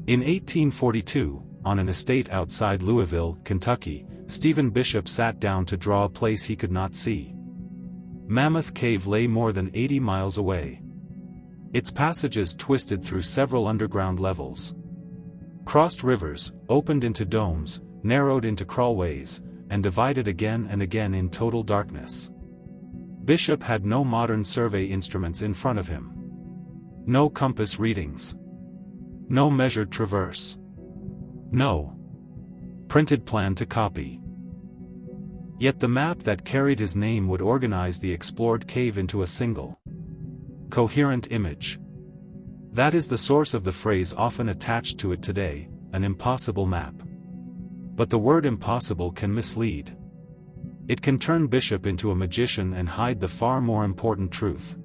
In 1842, on an estate outside Louisville, Kentucky, Stephen Bishop sat down to draw a place he could not see. Mammoth Cave lay more than 80 miles away. Its passages twisted through several underground levels, crossed rivers, opened into domes, narrowed into crawlways, and divided again and again in total darkness. Bishop had no modern survey instruments in front of him. No compass readings. No measured traverse. No printed plan to copy. Yet the map that carried his name would organize the explored cave into a single, coherent image. That is the source of the phrase often attached to it today, an impossible map. But the word impossible can mislead. It can turn Bishop into a magician and hide the far more important truth.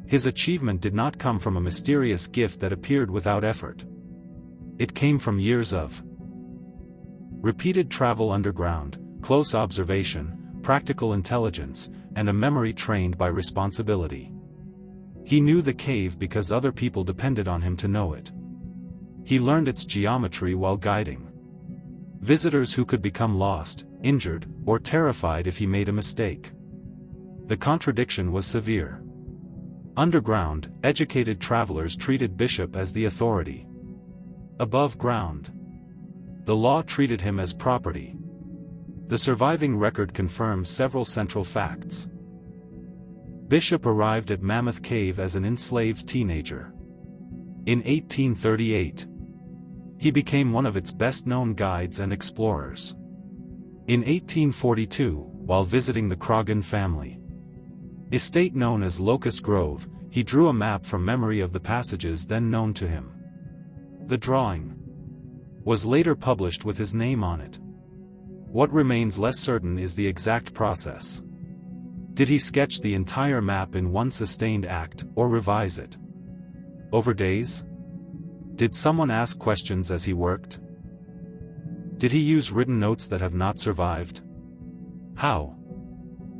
His achievement did not come from a mysterious gift that appeared without effort. It came from years of repeated travel underground, close observation, practical intelligence, and a memory trained by responsibility. He knew the cave because other people depended on him to know it. He learned its geometry while guiding visitors who could become lost, injured, or terrified if he made a mistake. The contradiction was severe. Underground, educated travelers treated Bishop as the authority. Above ground, the law treated him as property. The surviving record confirms several central facts. Bishop arrived at Mammoth Cave as an enslaved teenager. In 1838, he became one of its best-known guides and explorers. In 1842, while visiting the Croghan family estate known as Locust Grove, he drew a map from memory of the passages then known to him. The drawing was later published with his name on it. What remains less certain is the exact process. Did he sketch the entire map in one sustained act, or revise it over days? Did someone ask questions as he worked? Did he use written notes that have not survived? How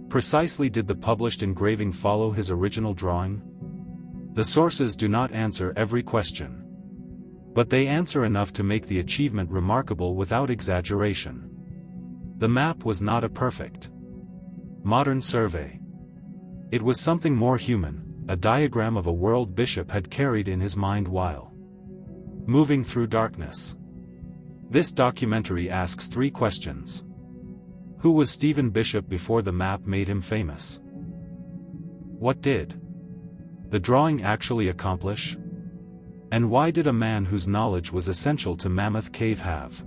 precisely did the published engraving follow his original drawing? The sources do not answer every question, but they answer enough to make the achievement remarkable without exaggeration. The map was not a perfect modern survey. It was something more human, a diagram of a world Bishop had carried in his mind while moving through darkness. This documentary asks 3 questions. Who was Stephen Bishop before the map made him famous? What did the drawing actually accomplish? And why did a man whose knowledge was essential to Mammoth Cave have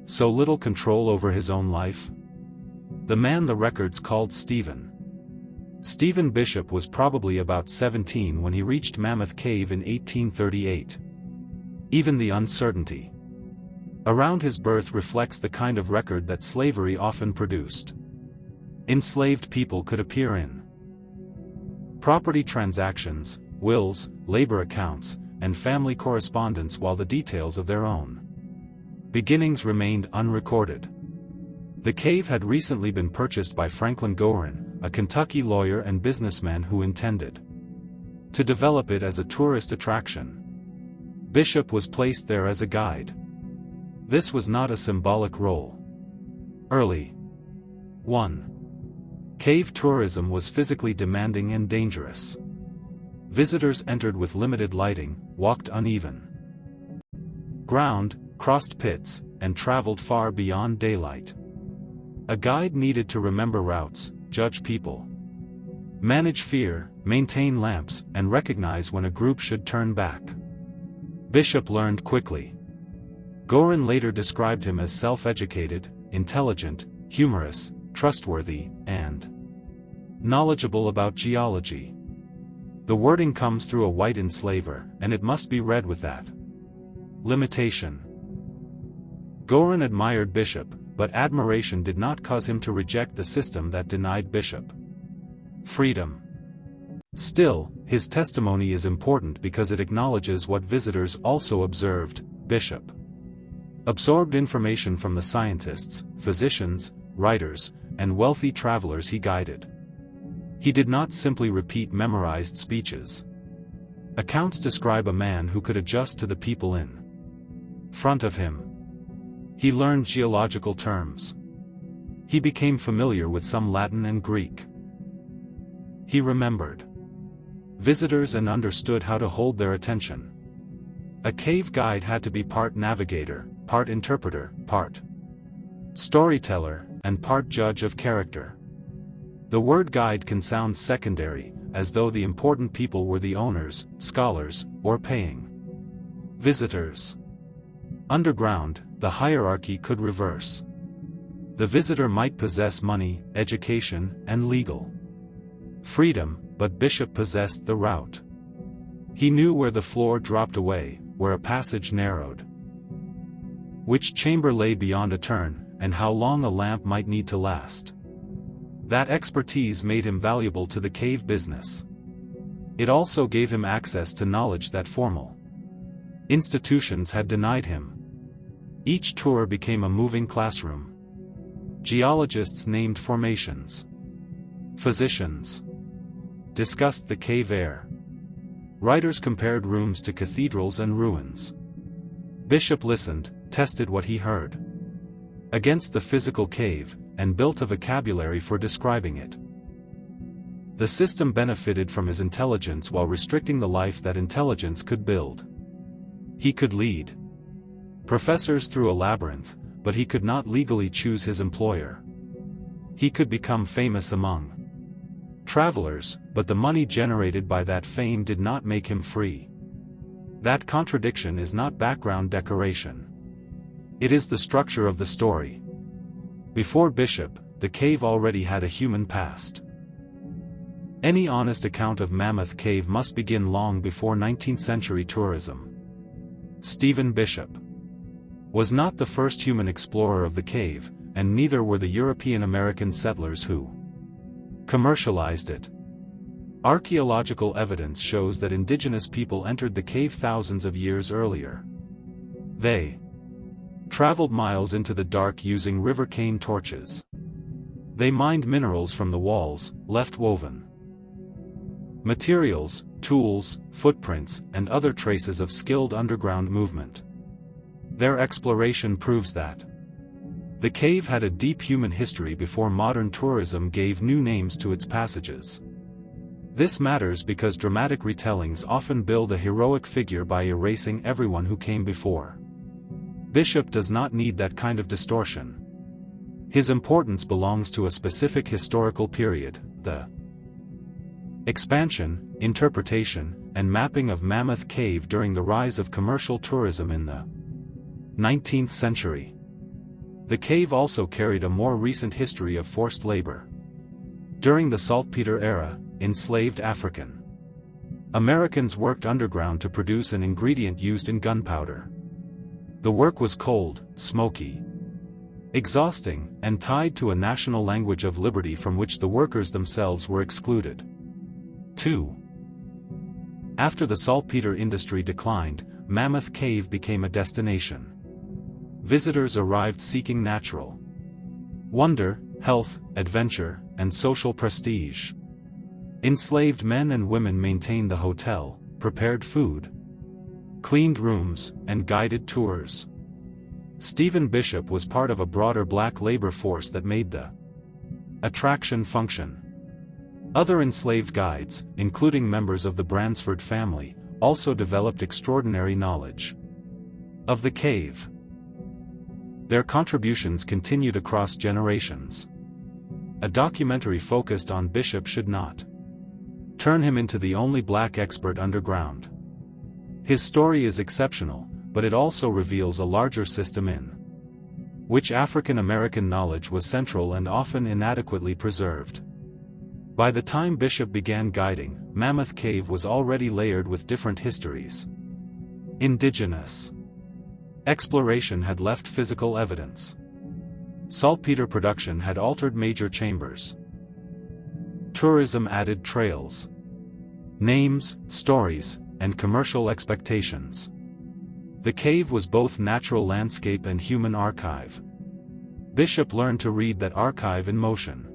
so little control over his own life? The man the records called Stephen Bishop was probably about 17 when he reached Mammoth Cave in 1838. Even the uncertainty around his birth reflects the kind of record that slavery often produced. Enslaved people could appear in property transactions, wills, labor accounts, and family correspondence while the details of their own beginnings remained unrecorded. The cave had recently been purchased by Franklin Gorin, a Kentucky lawyer and businessman who intended to develop it as a tourist attraction. Bishop was placed there as a guide. This was not a symbolic role. Early 1. Cave tourism was physically demanding and dangerous. Visitors entered with limited lighting, walked uneven ground, crossed pits, and traveled far beyond daylight. A guide needed to remember routes, judge people, manage fear, maintain lamps, and recognize when a group should turn back. Bishop learned quickly. Gorin later described him as self-educated, intelligent, humorous, trustworthy, and knowledgeable about geology. The wording comes through a white enslaver, and it must be read with that limitation. Gorin admired Bishop, but admiration did not cause him to reject the system that denied Bishop freedom. Still, his testimony is important because it acknowledges what visitors also observed. Bishop absorbed information from the scientists, physicians, writers, and wealthy travelers he guided. He did not simply repeat memorized speeches. Accounts describe a man who could adjust to the people in front of him. He learned geological terms. He became familiar with some Latin and Greek. He remembered visitors and understood how to hold their attention. A cave guide had to be part navigator, part interpreter, part storyteller, and part judge of character. The word guide can sound secondary, as though the important people were the owners, scholars, or paying visitors. Underground, the hierarchy could reverse. The visitor might possess money, education, and legal freedom, but Bishop possessed the route. He knew where the floor dropped away, where a passage narrowed, which chamber lay beyond a turn, and how long a lamp might need to last. That expertise made him valuable to the cave business. It also gave him access to knowledge that formal institutions had denied him. Each tour became a moving classroom. Geologists named formations. Physicians discussed the cave air. Writers compared rooms to cathedrals and ruins. Bishop listened, tested what he heard against the physical cave, and built a vocabulary for describing it. The system benefited from his intelligence while restricting the life that intelligence could build. He could lead professors through a labyrinth, but he could not legally choose his employer. He could become famous among travelers, but the money generated by that fame did not make him free. That contradiction is not background decoration. It is the structure of the story. Before Bishop, the cave already had a human past. Any honest account of Mammoth Cave must begin long before 19th-century tourism. Stephen Bishop was not the first human explorer of the cave, and neither were the European-American settlers who commercialized it. Archaeological evidence shows that indigenous people entered the cave thousands of years earlier. They traveled miles into the dark using river cane torches. They mined minerals from the walls, left woven materials, tools, footprints, and other traces of skilled underground movement. Their exploration proves that the cave had a deep human history before modern tourism gave new names to its passages. This matters because dramatic retellings often build a heroic figure by erasing everyone who came before. Bishop does not need that kind of distortion. His importance belongs to a specific historical period, the expansion, interpretation, and mapping of Mammoth Cave during the rise of commercial tourism in the 19th century. The cave also carried a more recent history of forced labor. During the saltpeter era, enslaved African Americans worked underground to produce an ingredient used in gunpowder. The work was cold, smoky, exhausting, and tied to a national language of liberty from which the workers themselves were excluded. 2. After the saltpeter industry declined, Mammoth Cave became a destination. Visitors arrived seeking natural wonder, health, adventure, and social prestige. Enslaved men and women maintained the hotel, prepared food, cleaned rooms, and guided tours. Stephen Bishop was part of a broader black labor force that made the attraction function. Other enslaved guides, including members of the Bransford family, also developed extraordinary knowledge of the cave. Their contributions continued across generations. A documentary focused on Bishop should not turn him into the only black expert underground. His story is exceptional, but it also reveals a larger system in which African American knowledge was central and often inadequately preserved. By the time Bishop began guiding, Mammoth Cave was already layered with different histories. Indigenous exploration had left physical evidence. Saltpeter production had altered major chambers. Tourism added trails, names, stories, and commercial expectations. The cave was both natural landscape and human archive. Bishop learned to read that archive in motion.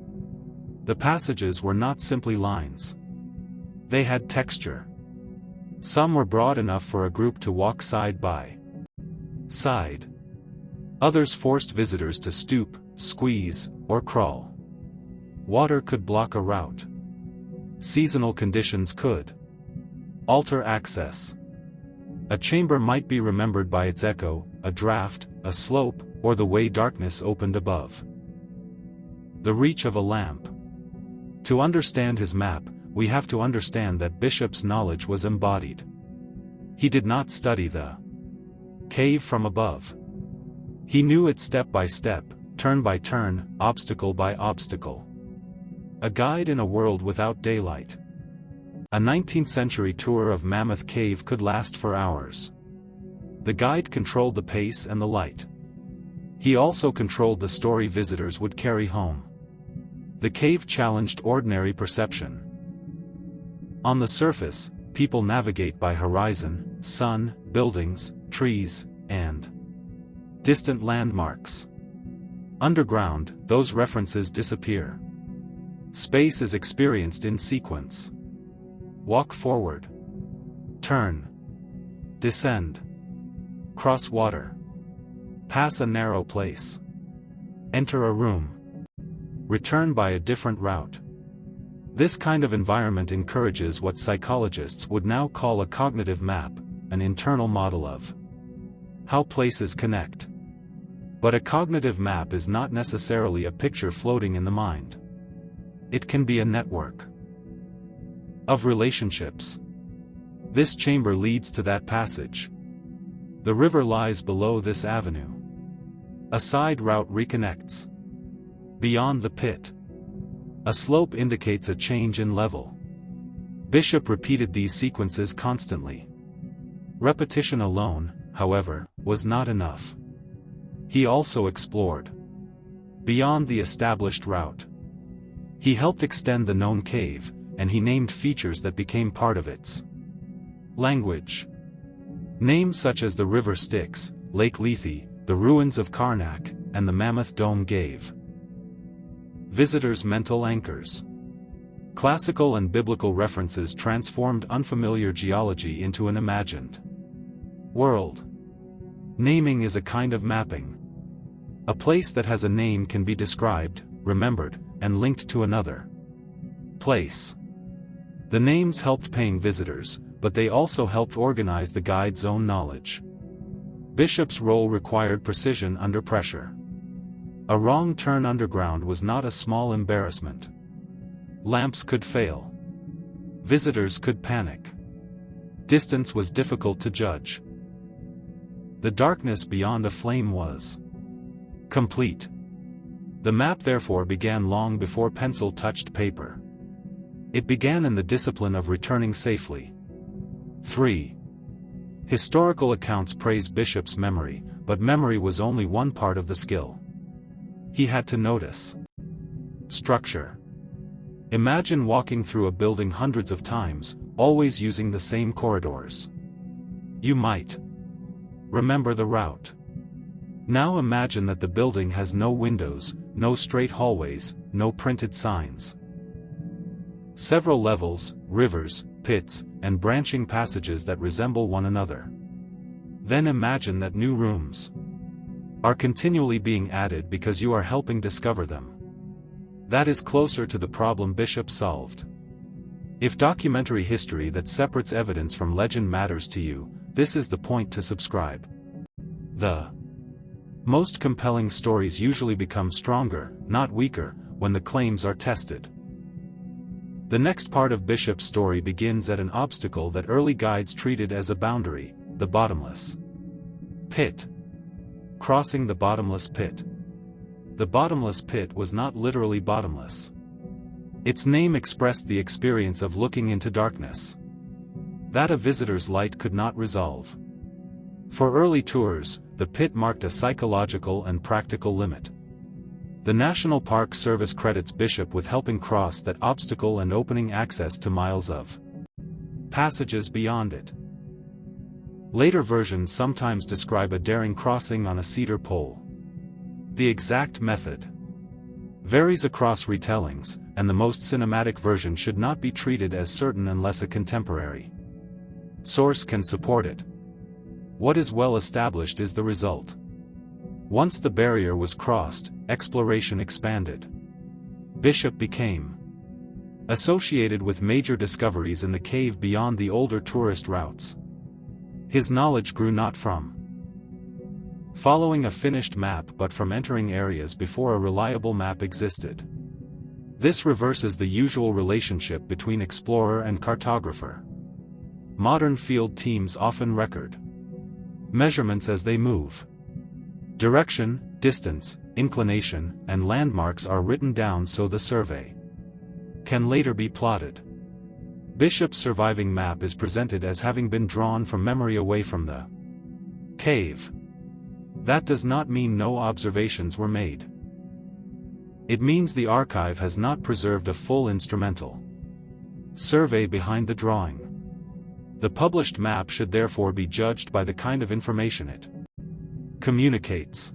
The passages were not simply lines. They had texture. Some were broad enough for a group to walk side by Side. Others forced visitors to stoop, squeeze, or crawl. Water could block a route. Seasonal conditions could alter access. A chamber might be remembered by its echo, a draft, a slope, or the way darkness opened above. The reach of a lamp. To understand his map, we have to understand that Bishop's knowledge was embodied. He did not study the cave from above. He knew it step by step, turn by turn, obstacle by obstacle. A guide in a world without daylight. A 19th-century tour of Mammoth Cave could last for hours. The guide controlled the pace and the light. He also controlled the story visitors would carry home. The cave challenged ordinary perception. On the surface, people navigate by horizon, sun, buildings, trees, and distant landmarks. Underground, those references disappear. Space is experienced in sequence. Walk forward. Turn. Descend. Cross water. Pass a narrow place. Enter a room. Return by a different route. This kind of environment encourages what psychologists would now call a cognitive map, an internal model of how places connect. But a cognitive map is not necessarily a picture floating in the mind. It can be a network of relationships. This chamber leads to that passage. The river lies below this avenue. A side route reconnects. Beyond the pit. A slope indicates a change in level. Bishop repeated these sequences constantly. Repetition alone, however, was not enough. He also explored beyond the established route. He helped extend the known cave, and he named features that became part of its language. Names such as the River Styx, Lake Lethe, the ruins of Karnak, and the Mammoth Dome gave visitors mental anchors. Classical and biblical references transformed unfamiliar geology into an imagined world. Naming is a kind of mapping. A place that has a name can be described, remembered, and linked to another place. The names helped paying visitors, but they also helped organize the guide's own knowledge. Bishop's role required precision under pressure. A wrong turn underground was not a small embarrassment. Lamps could fail. Visitors could panic. Distance was difficult to judge. The darkness beyond a flame was complete. The map therefore began long before pencil touched paper. It began in the discipline of returning safely. 3. Historical accounts praise Bishop's memory, but memory was only one part of the skill. He had to notice structure. Imagine walking through a building hundreds of times, always using the same corridors. You might remember the route. Now imagine that the building has no windows, no straight hallways, no printed signs. Several levels, rivers, pits, and branching passages that resemble one another. Then imagine that new rooms are continually being added because you are helping discover them. That is closer to the problem Bishop solved. If documentary history that separates evidence from legend matters to you, this is the point to subscribe. The most compelling stories usually become stronger, not weaker, when the claims are tested. The next part of Bishop's story begins at an obstacle that early guides treated as a boundary, the bottomless pit. Crossing the bottomless pit. The bottomless pit was not literally bottomless. Its name expressed the experience of looking into darkness that a visitor's light could not resolve. For early tours, the pit marked a psychological and practical limit. The National Park Service credits Bishop with helping cross that obstacle and opening access to miles of passages beyond it. Later versions sometimes describe a daring crossing on a cedar pole. The exact method varies across retellings, and the most cinematic version should not be treated as certain unless a contemporary source can support it. What is well established is the result. Once the barrier was crossed, exploration expanded. Bishop became associated with major discoveries in the cave beyond the older tourist routes. His knowledge grew not from following a finished map but from entering areas before a reliable map existed. This reverses the usual relationship between explorer and cartographer. Modern field teams often record measurements as they move. Direction, distance, inclination, and landmarks are written down so the survey can later be plotted. Bishop's surviving map is presented as having been drawn from memory away from the cave. That does not mean no observations were made. It means the archive has not preserved a full instrumental survey behind the drawing. The published map should therefore be judged by the kind of information it communicates.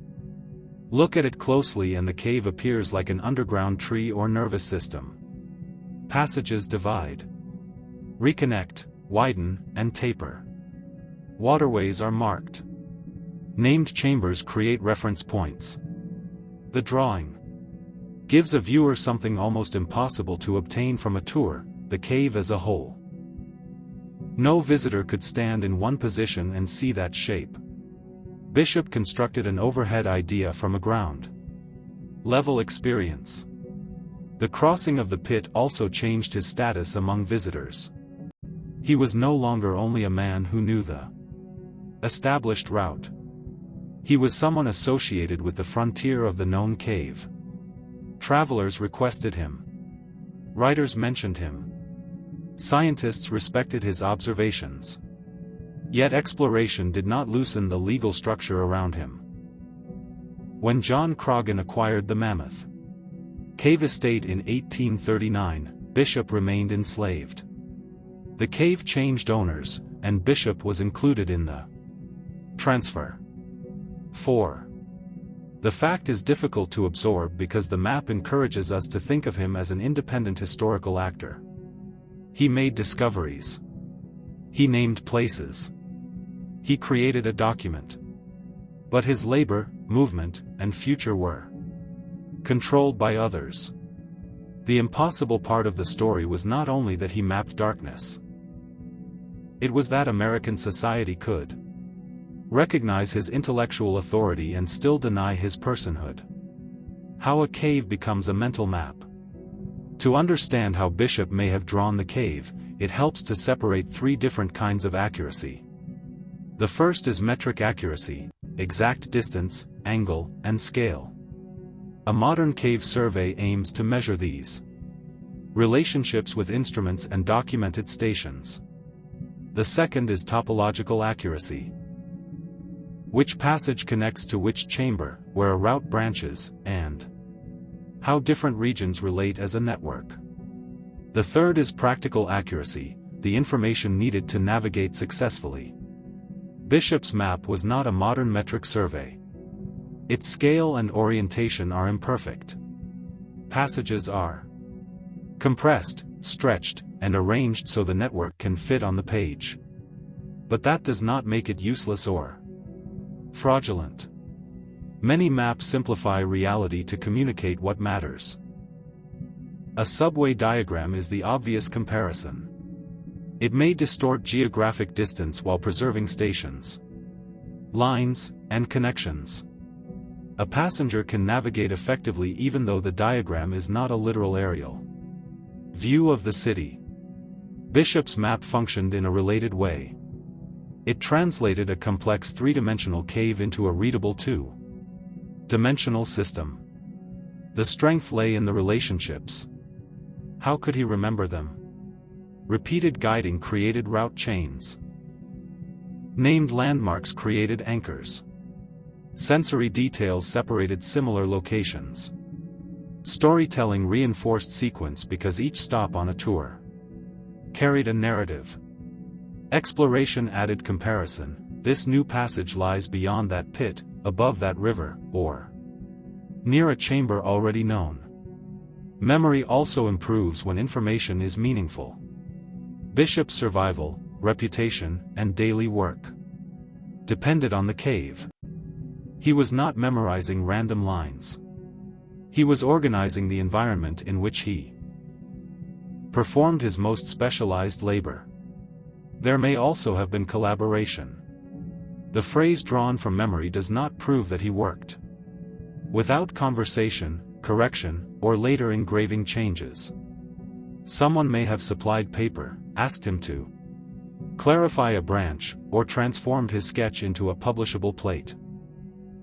Look at it closely and the cave appears like an underground tree or nervous system. Passages divide, reconnect, widen, and taper. Waterways are marked. Named chambers create reference points. The drawing gives a viewer something almost impossible to obtain from a tour, the cave as a whole. No visitor could stand in one position and see that shape. Bishop constructed an overhead idea from a ground level experience. The crossing of the pit also changed his status among visitors. He was no longer only a man who knew the established route. He was someone associated with the frontier of the known cave. Travelers requested him. Writers mentioned him. Scientists respected his observations. Yet exploration did not loosen the legal structure around him. When John Croghan acquired the Mammoth Cave estate in 1839, Bishop remained enslaved. The cave changed owners, and Bishop was included in the transfer. 4. The fact is difficult to absorb because the map encourages us to think of him as an independent historical actor. He made discoveries. He named places. He created a document. But his labor, movement, and future were controlled by others. The impossible part of the story was not only that he mapped darkness. It was that American society could recognize his intellectual authority and still deny his personhood. How a cave becomes a mental map. To understand how Bishop may have drawn the cave, it helps to separate three different kinds of accuracy. The first is metric accuracy, exact distance, angle, and scale. A modern cave survey aims to measure these relationships with instruments and documented stations. The second is topological accuracy. Which passage connects to which chamber, where a route branches, and how different regions relate as a network. The third is practical accuracy, the information needed to navigate successfully. Bishop's map was not a modern metric survey. Its scale and orientation are imperfect. Passages are compressed, stretched, and arranged so the network can fit on the page. But that does not make it useless or fraudulent. Many maps simplify reality to communicate what matters. A subway diagram is the obvious comparison. It may distort geographic distance while preserving stations, lines, and connections. A passenger can navigate effectively even though the diagram is not a literal aerial view of the city. Bishop's map functioned in a related way. It translated a complex three-dimensional cave into a readable two-dimensional system. The strength lay in the relationships. How could he remember them? Repeated guiding created route chains. Named landmarks created anchors. Sensory details separated similar locations. Storytelling reinforced sequence because each stop on a tour carried a narrative. Exploration added comparison. This new passage lies beyond that pit, above that river, or near a chamber already known. Memory also improves when information is meaningful. Bishop's survival, reputation, and daily work depended on the cave. He was not memorizing random lines. He was organizing the environment in which he performed his most specialized labor. There may also have been collaboration. The phrase drawn from memory does not prove that he worked without conversation, correction, or later engraving changes. Someone may have supplied paper, asked him to clarify a branch, or transformed his sketch into a publishable plate.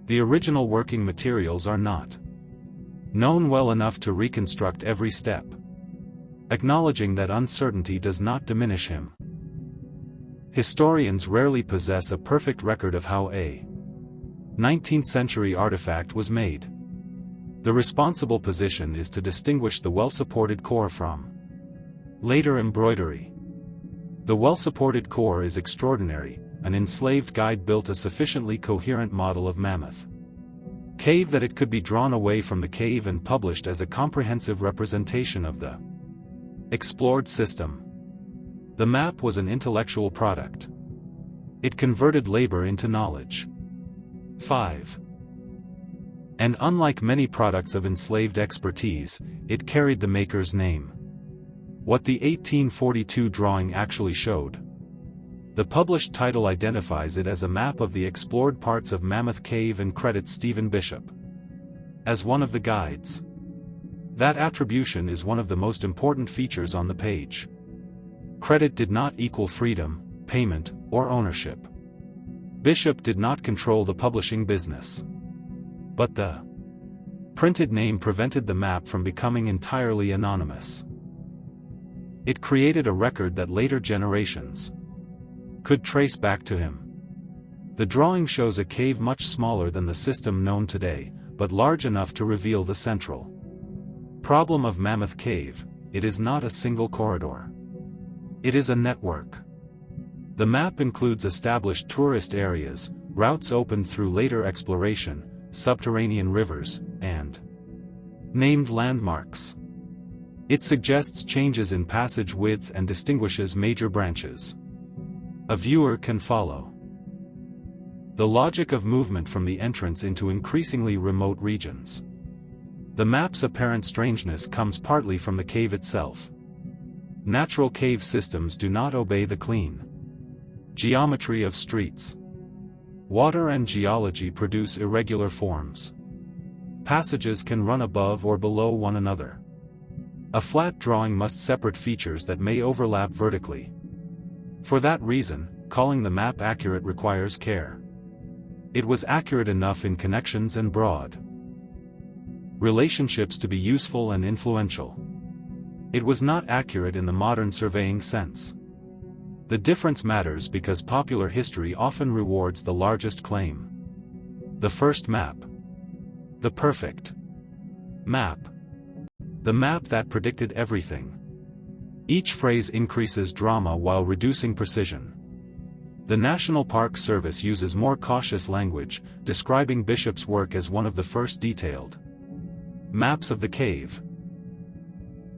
The original working materials are not known well enough to reconstruct every step. Acknowledging that uncertainty does not diminish him. Historians rarely possess a perfect record of how a 19th-century artifact was made. The responsible position is to distinguish the well-supported core from later embroidery. The well-supported core is extraordinary. An enslaved guide built a sufficiently coherent model of Mammoth Cave that it could be drawn away from the cave and published as a comprehensive representation of the explored system. The map was an intellectual product. It converted labor into knowledge. 5. And unlike many products of enslaved expertise, it carried the maker's name. What the 1842 drawing actually showed. The published title identifies it as a map of the explored parts of Mammoth Cave and credits Stephen Bishop as one of the guides. That attribution is one of the most important features on the page. Credit did not equal freedom, payment, or ownership. Bishop did not control the publishing business. But the printed name prevented the map from becoming entirely anonymous. It created a record that later generations could trace back to him. The drawing shows a cave much smaller than the system known today, but large enough to reveal the central problem of Mammoth Cave. It is not a single corridor. It is a network. The map includes established tourist areas, routes opened through later exploration, subterranean rivers, and named landmarks. It suggests changes in passage width and distinguishes major branches. A viewer can follow the logic of movement from the entrance into increasingly remote regions. The map's apparent strangeness comes partly from the cave itself. Natural cave systems do not obey the clean geometry of streets. Water and geology produce irregular forms. Passages can run above or below one another. A flat drawing must separate features that may overlap vertically. For that reason, calling the map accurate requires care. It was accurate enough in connections and broad relationships to be useful and influential. It was not accurate in the modern surveying sense. The difference matters because popular history often rewards the largest claim. The first map. The perfect map. The map that predicted everything. Each phrase increases drama while reducing precision. The National Park Service uses more cautious language, describing Bishop's work as one of the first detailed maps of the cave.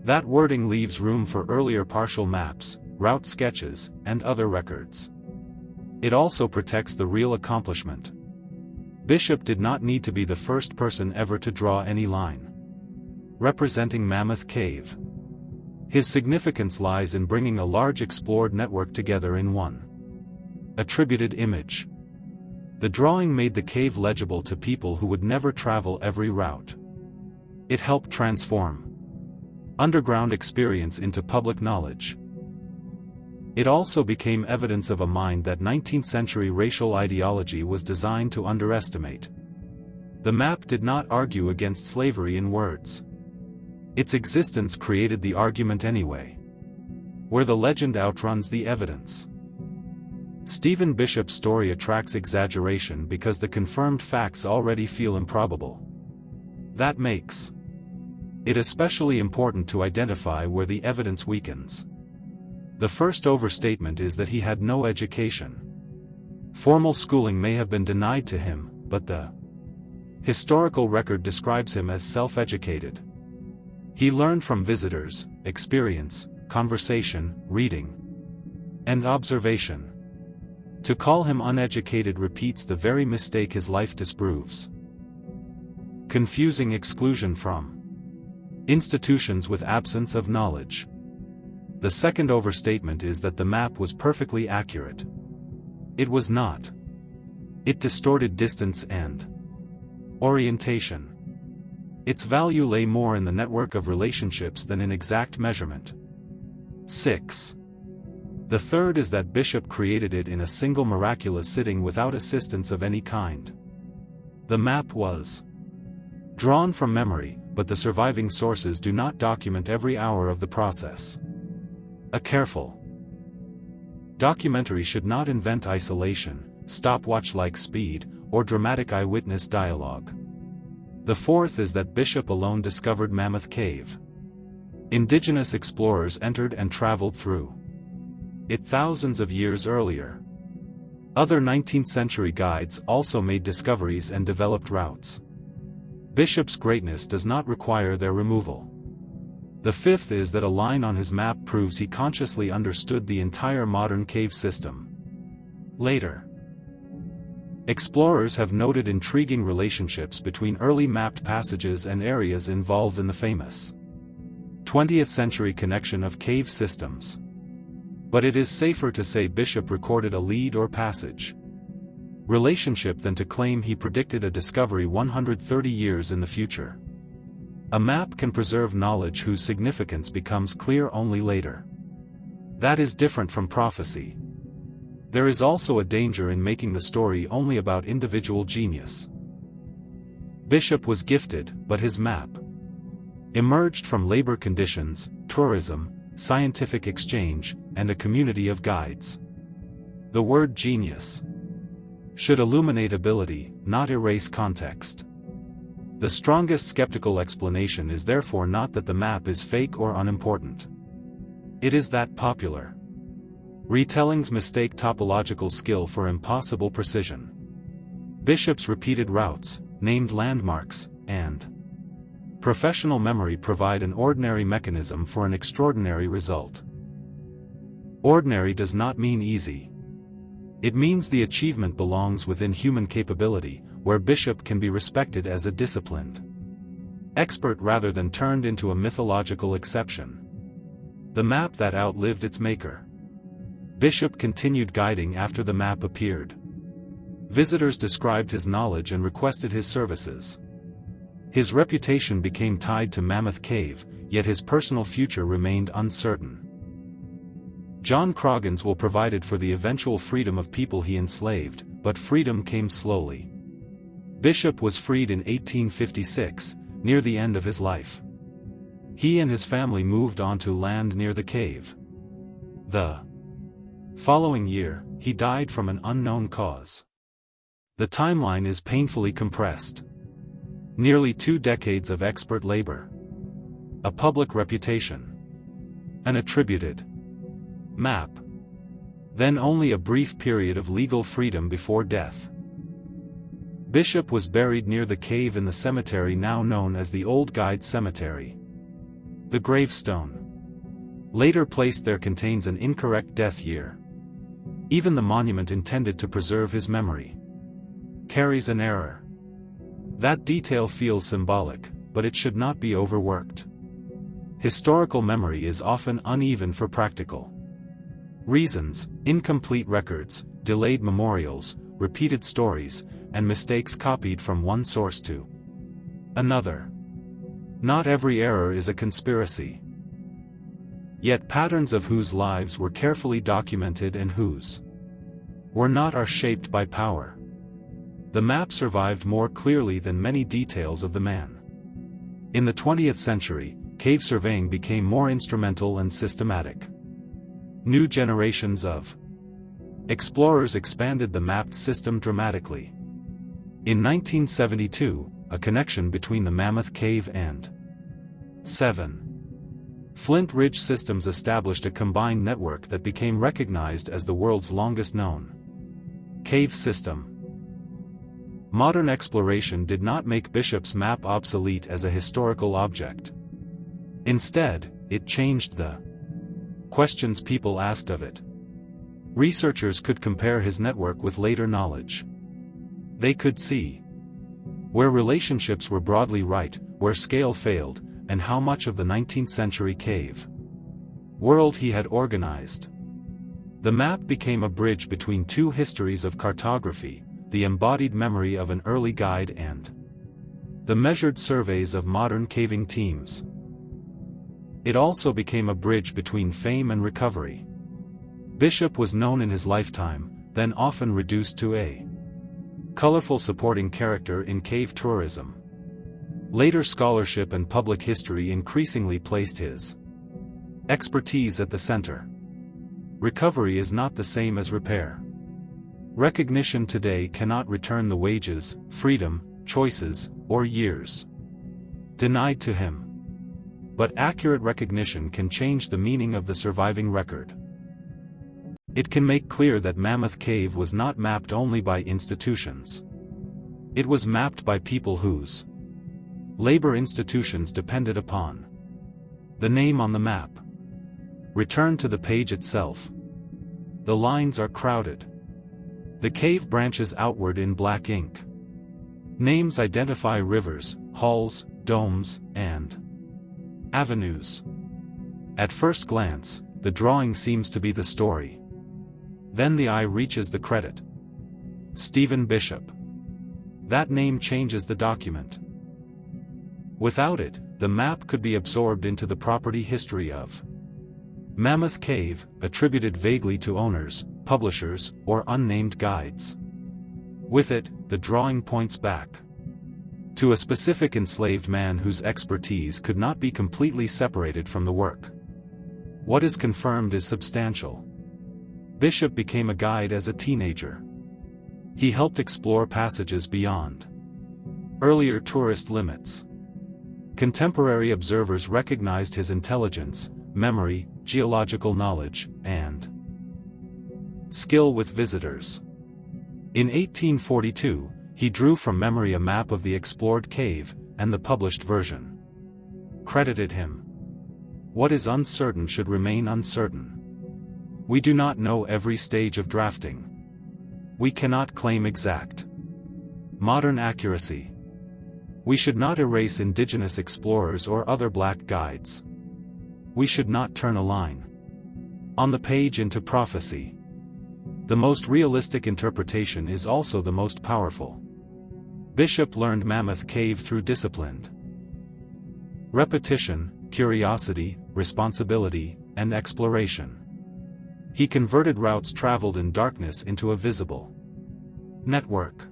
That wording leaves room for earlier partial maps, route sketches, and other records. It also protects the real accomplishment. Bishop did not need to be the first person ever to draw any line representing Mammoth Cave. His significance lies in bringing a large explored network together in one attributed image. The drawing made the cave legible to people who would never travel every route. It helped transform underground experience into public knowledge. It also became evidence of a mind that 19th-century racial ideology was designed to underestimate. The map did not argue against slavery in words. Its existence created the argument anyway. Where the legend outruns the evidence. Stephen Bishop's story attracts exaggeration because the confirmed facts already feel improbable. That makes it especially important to identify where the evidence weakens. The first overstatement is that he had no education. Formal schooling may have been denied to him, but the historical record describes him as self-educated. He learned from visitors, experience, conversation, reading, and observation. To call him uneducated repeats the very mistake his life disproves. Confusing exclusion from institutions with absence of knowledge. The second overstatement is that the map was perfectly accurate. It was not. It distorted distance and orientation. Its value lay more in the network of relationships than in exact measurement. 6. The third is that Bishop created it in a single miraculous sitting without assistance of any kind. The map was drawn from memory, but the surviving sources do not document every hour of the process. A careful documentary should not invent isolation, stopwatch-like speed, or dramatic eyewitness dialogue. The fourth is that Bishop alone discovered Mammoth Cave. Indigenous explorers entered and traveled through it thousands of years earlier. Other 19th-century guides also made discoveries and developed routes. Bishop's greatness does not require their removal. The fifth is that a line on his map proves he consciously understood the entire modern cave system. Later, explorers have noted intriguing relationships between early mapped passages and areas involved in the famous 20th century connection of cave systems. But it is safer to say Bishop recorded a lead or passage relationship than to claim he predicted a discovery 130 years in the future. A map can preserve knowledge whose significance becomes clear only later. That is different from prophecy. There is also a danger in making the story only about individual genius. Bishop was gifted, but his map emerged from labor conditions, tourism, scientific exchange, and a community of guides. The word genius should illuminate ability, not erase context. The strongest skeptical explanation is therefore not that the map is fake or unimportant. It is that popular retellings mistake topological skill for impossible precision. Bishop's repeated routes, named landmarks, and professional memory provide an ordinary mechanism for an extraordinary result. Ordinary does not mean easy. It means the achievement belongs within human capability, where Bishop can be respected as a disciplined expert rather than turned into a mythological exception. The map that outlived its maker. Bishop continued guiding after the map appeared. Visitors described his knowledge and requested his services. His reputation became tied to Mammoth Cave, yet his personal future remained uncertain. John Croghan's will provided for the eventual freedom of people he enslaved, but freedom came slowly. Bishop was freed in 1856, near the end of his life. He and his family moved on to land near the cave. The following year, he died from an unknown cause. The timeline is painfully compressed. Nearly 2 decades of expert labor. A public reputation. An attributed map. Then only a brief period of legal freedom before death. Bishop was buried near the cave in the cemetery now known as the Old Guide Cemetery. The gravestone, later placed there, contains an incorrect death year. Even the monument intended to preserve his memory carries an error. That detail feels symbolic, but it should not be overworked. Historical memory is often uneven for practical reasons: incomplete records, delayed memorials, repeated stories, and mistakes copied from one source to another. Not every error is a conspiracy. Yet patterns of whose lives were carefully documented and whose were not are shaped by power. The map survived more clearly than many details of the man. In the 20th century, cave surveying became more instrumental and systematic. New generations of explorers expanded the mapped system dramatically. In 1972, a connection between the Mammoth Cave and 7 Flint Ridge systems established a combined network that became recognized as the world's longest known cave system. Modern exploration did not make Bishop's map obsolete as a historical object. Instead, it changed the questions people asked of it. Researchers could compare his network with later knowledge. They could see where relationships were broadly right, where scale failed, and how much of the 19th century cave world he had organized. The map became a bridge between two histories of cartography, the embodied memory of an early guide and the measured surveys of modern caving teams. It also became a bridge between fame and recovery. Bishop was known in his lifetime, then often reduced to a colorful supporting character in cave tourism. Later scholarship and public history increasingly placed his expertise at the center. Recovery is not the same as repair. Recognition today cannot return the wages, freedom, choices, or years denied to him. But accurate recognition can change the meaning of the surviving record. It can make clear that Mammoth Cave was not mapped only by institutions. It was mapped by people whose labor institutions depended upon the name on the map. Return to the page itself. The lines are crowded. The cave branches outward in black ink. Names identify rivers, halls, domes, and avenues. At first glance, the drawing seems to be the story. Then the eye reaches the credit. Stephen Bishop. That name changes the document. Without it, the map could be absorbed into the property history of Mammoth Cave, attributed vaguely to owners, publishers, or unnamed guides. With it, the drawing points back to a specific enslaved man whose expertise could not be completely separated from the work. What is confirmed is substantial. Bishop became a guide as a teenager. He helped explore passages beyond earlier tourist limits. Contemporary observers recognized his intelligence, memory, geological knowledge, and skill with visitors. In 1842, he drew from memory a map of the explored cave, and the published version credited him. What is uncertain should remain uncertain. We do not know every stage of drafting. We cannot claim exact modern accuracy. We should not erase indigenous explorers or other black guides. We should not turn a line on the page into prophecy. The most realistic interpretation is also the most powerful. Bishop learned Mammoth Cave through disciplined repetition, curiosity, responsibility, and exploration. He converted routes traveled in darkness into a visible network.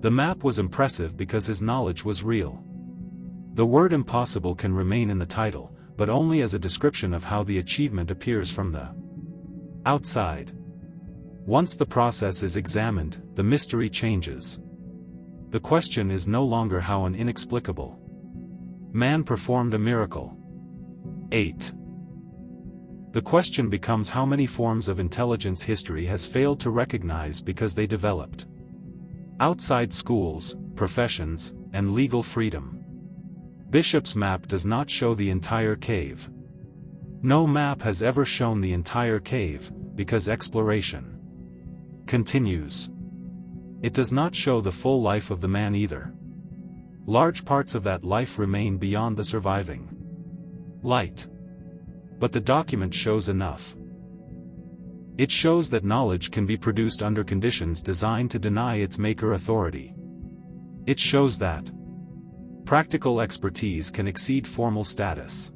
The map was impressive because his knowledge was real. The word impossible can remain in the title, but only as a description of how the achievement appears from the outside. Once the process is examined, the mystery changes. The question is no longer how an inexplicable man performed a miracle. 8. The question becomes how many forms of intelligence history has failed to recognize because they developed outside schools, professions, and legal freedom. Bishop's map does not show the entire cave. No map has ever shown the entire cave, because exploration continues. It does not show the full life of the man either. Large parts of that life remain beyond the surviving light. But the document shows enough. It shows that knowledge can be produced under conditions designed to deny its maker authority. It shows that practical expertise can exceed formal status.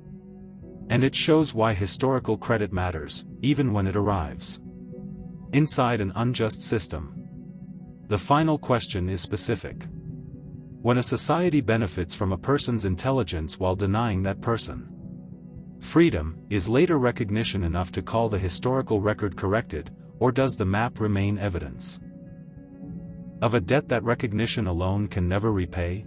And it shows why historical credit matters, even when it arrives inside an unjust system. The final question is specific. When a society benefits from a person's intelligence while denying that person freedom, is later recognition enough to call the historical record corrected, or does the map remain evidence of a debt that recognition alone can never repay?